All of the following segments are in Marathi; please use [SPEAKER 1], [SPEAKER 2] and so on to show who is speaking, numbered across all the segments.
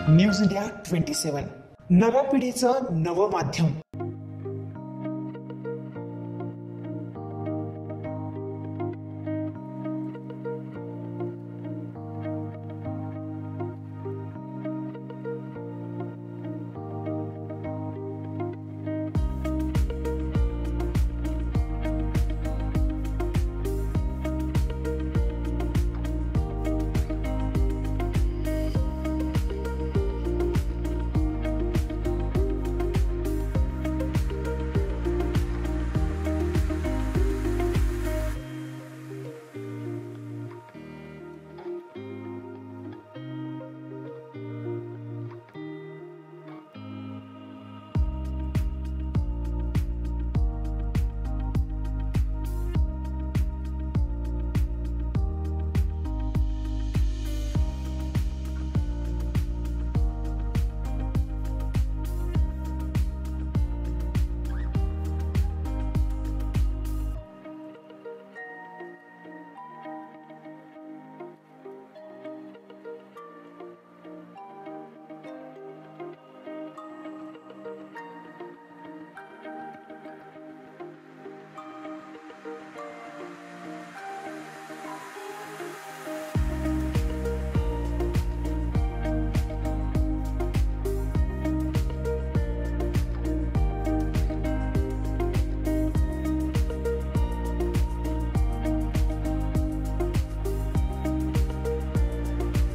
[SPEAKER 1] न्यूज इंडिया 27 नव्या पिढीचं नवं माध्यम।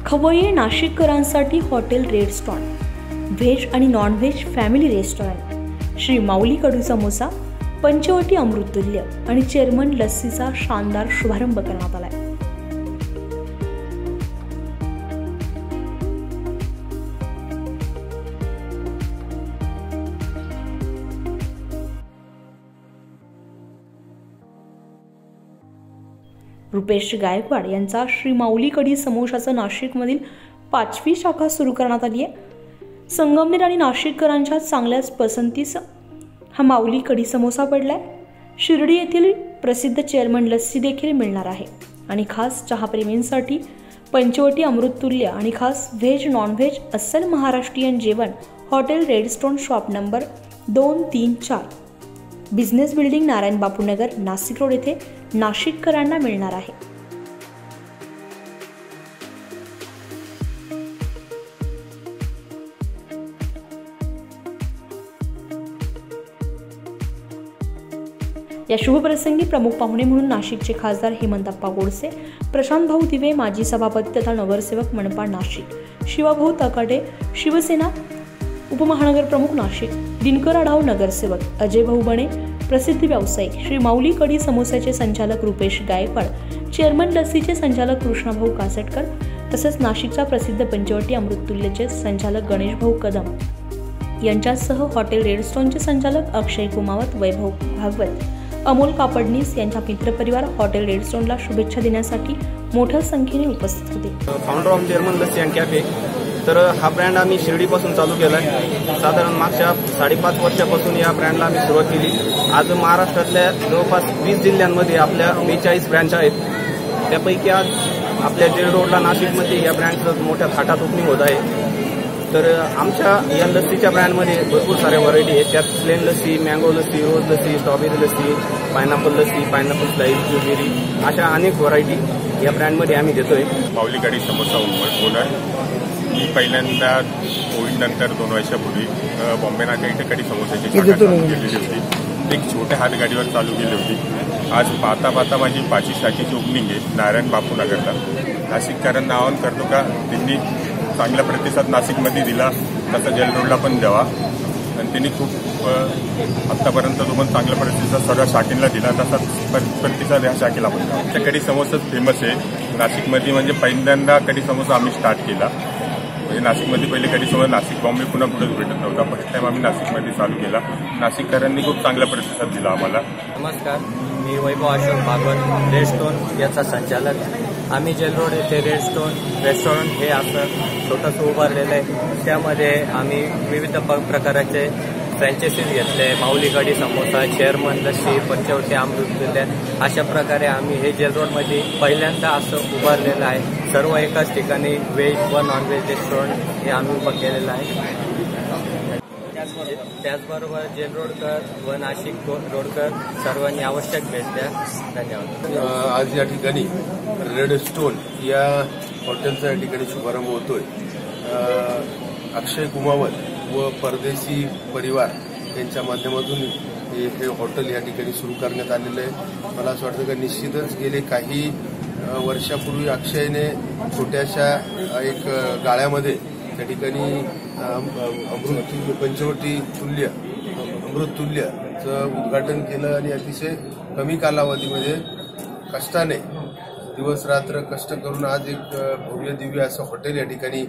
[SPEAKER 2] खवय्ये नाशिककरांसाठी हॉटेल रेस्टॉरंट, व्हेज आणि non veg family restaurant, Shri Mauli Kadu samosa, Panchavati Amruttulya आणि चेअरमन लस्सीचा शानदार शुभारंभ करण्यात आलाय। रुपेश गायकवाड यांचा श्री माऊली कढी समोसाचं नाशिकमधील 5वी शाखा सुरू करण्यात आली आहे। संगमनेर आणि नाशिककरांच्या चांगल्याच पसंतीस हा माऊली कढी समोसा पडलाय। शिर्डी येथील प्रसिद्ध चेअरमन लस्सी देखील मिळणार आहे आणि खास चहाप्रेमींसाठी पंचवटी अमृततुल्य आणि खास व्हेज नॉन व्हेज अस्सल महाराष्ट्रीयन जेवण hotel restaurant shop number 234 business building Narayan Bapu Nagar Nashik road येथे नाशिककरांना मिळणार आहे। या शुभप्रसंगी प्रमुख पाहुणे म्हणून नाशिकचे खासदार हेमंतप्पा गोडसे, प्रशांत भाऊ दिवे माजी सभापती तथा नगरसेवक मनपा नाशिक, शिवाभाऊ तकाटे शिवसेना उपमहानगर प्रमुख नाशिक, दिनकर आढाव नगरसेवक, अजय भाऊ बणे प्रसिद्ध व्यावसायिक, श्री माऊली कढी समोसाचे संचालक रुपेश गायकवाड, चेअरमन लस्सीचे संचालक कृष्णाभाऊ कासटकर तसेच नाशिकचा प्रसिद्ध पंचवटी अमृततुल्यचे संचालक गणेश भाऊ कदम यांच्यासह हॉटेल रेस्टॉरंटचे संचालक अक्षय कुमावत, वैभव भागवत, अमोल कापडनीस यांच्या मित्रपरिवार हॉटेल रेस्टॉरंटला शुभेच्छा देण्यासाठी मोठ्या संख्येने उपस्थित होते।
[SPEAKER 3] Founder of chairman lassi and cafe तर हा ब्रँड आम्ही शिर्डीपासून चालू केला आहे। साधारण मागच्या 5.5 वर्षापासून या ब्रँडला आम्ही सुरुवात केली। आज महाराष्ट्रातल्या जवळपास 20 जिल्ह्यांमध्ये आपल्या 42 ब्रँच आहेत। त्यापैकी आज आपल्या जेल रोडला नाशिकमध्ये या ब्रँडचं मोठ्या थाटात ओपनिंग होत आहे। तर आमच्या या लस्सीच्या ब्रँडमध्ये भरपूर साऱ्या व्हरायटी आहेत। त्यात plain lassi, mango lassi, rose lassi, strawberry lassi, pineapple lassi, pineapple slice, blueberry अशा अनेक व्हरायटी या ब्रँडमध्ये आम्ही देतोय।
[SPEAKER 4] माऊली कढी समोसा ओनर मी पहिल्यांदा कोविड नंतर 2 वर्षापूर्वी बॉम्बे नाका इथे कढी समोसाची शाखा चालू केलेली होती। एक छोट्या हातगाडीवर चालू केली होती। आज पाहता पाहता माझी 5वी शाखेची ओपनिंग आहे नारायण बापू नगरला। नाशिककरांना आवाहन करतो का त्यांनी चांगला प्रतिसाद नाशिकमध्ये दिला तसा जेल रोडला पण द्यावा आणि त्यांनी खूप आत्तापर्यंत जो पण चांगला प्रतिसाद सर्व शाखेला दिला तसाच प्रतिसाद ह्या शाखेला पण द्यावा। त्या कढी समोसाच फेमस आहे नाशिकमध्ये, म्हणजे पहिल्यांदा कढी समोसा आम्ही स्टार्ट केला। म्हणजे नाशिकमध्ये पहिले कढी समोसा नाशिक बॉम्बे पुन्हा कुठेच भेटत नव्हता। फर्स्ट टाइम आम्ही नाशिकमध्ये चालू केला। नाशिककरांनी खूप चांगला प्रतिसाद दिला आम्हाला।
[SPEAKER 5] नमस्कार, मी वैभव अशोक भागवत, रेस्टॉरंट याचा संचालक। आम्ही जेल रोड येथे रेस्टॉरंट हे असं छोटंसं उभारलेलं आहे। त्यामध्ये आम्ही विविध प्रकारचे फ्रँचायसीज घेतले, माऊली कढी समोसा, चेअरमन लस्सी, पंचवटी अमृततुल्य, अशा प्रकारे आम्ही हे जेल रोडमध्ये पहिल्यांदा असं उभारलेलं आहे. सर्व एकाच ठिकाणी व्हेज व नॉनव्हेज रेस्टॉरंट हे आम्ही उभं केलेलं आहे. त्याचबरोबर जेल रोडकर व नाशिक रोडकर सर्वांनी आवश्यक भेट द्या. धन्यवाद.
[SPEAKER 6] आज या ठिकाणी रेड स्टोन या हॉटेलचा या ठिकाणी शुभारंभ होतोय. अक्षय कुमावत व परदेशी परिवार यांच्या माध्यमातून हे हॉटेल या ठिकाणी सुरू करण्यात आलेलं आहे. मला असं वाटतं की निश्चितच गेले काही वर्षापूर्वी अक्षयने छोट्याशा एक गाळ्यामध्ये त्या ठिकाणी पंचवटी अमृततुल्यचं उद्घाटन केलं आणि अतिशय कमी कालावधीमध्ये कष्टाने दिवस रात्र कष्ट करून आज एक भव्य दिव्य असं हॉटेल या ठिकाणी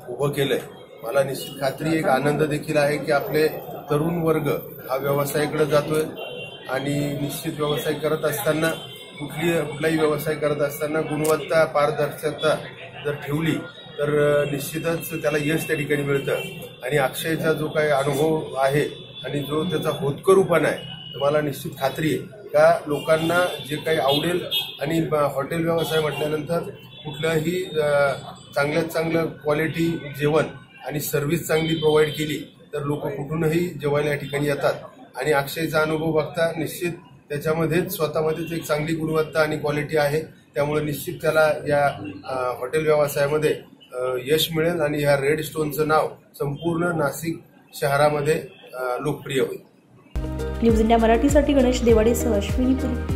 [SPEAKER 6] उभं केलंय. मला निश्चित खात्री एक आनंद देखील आहे की आपले तरुण वर्ग हा व्यवसायाकडे जातोय आणि निश्चित व्यवसाय करत असताना कुठलाही व्यवसाय करत असताना गुणवत्ता पारदर्शकता जर ठेवली तर निश्चितच त्याला यश त्या ठिकाणी मिळतं. आणि अक्षयचा जो काही अनुभव आहे आणि जो त्याचा होतकरूपणा आहे तर मला निश्चित खात्री आहे का लोकांना जे काही आवडेल आणि हॉटेल व्यवसाय म्हटल्यानंतर कुठलंही चांगल्यात चांगलं क्वालिटी जेवण आणि सर्व्हिस चांगली प्रोव्हाइड केली तर लोक कुठूनही जेवायला या ठिकाणी येतात. आणि अक्षयचा अनुभव बघता निश्चित त्याच्यामध्येच स्वतःमध्येच एक चांगली गुणवत्ता आणि क्वालिटी आहे. त्यामुळे निश्चित त्याला या हॉटेल व्यवसायामध्ये यश मिळेल आणि ह्या रेड स्टोनचं नाव संपूर्ण नाशिक शहरामध्ये लोकप्रिय होईल.
[SPEAKER 2] न्यूज इंडिया मराठीसाठी गणेश देवाडेसह अश्विनी पुरी.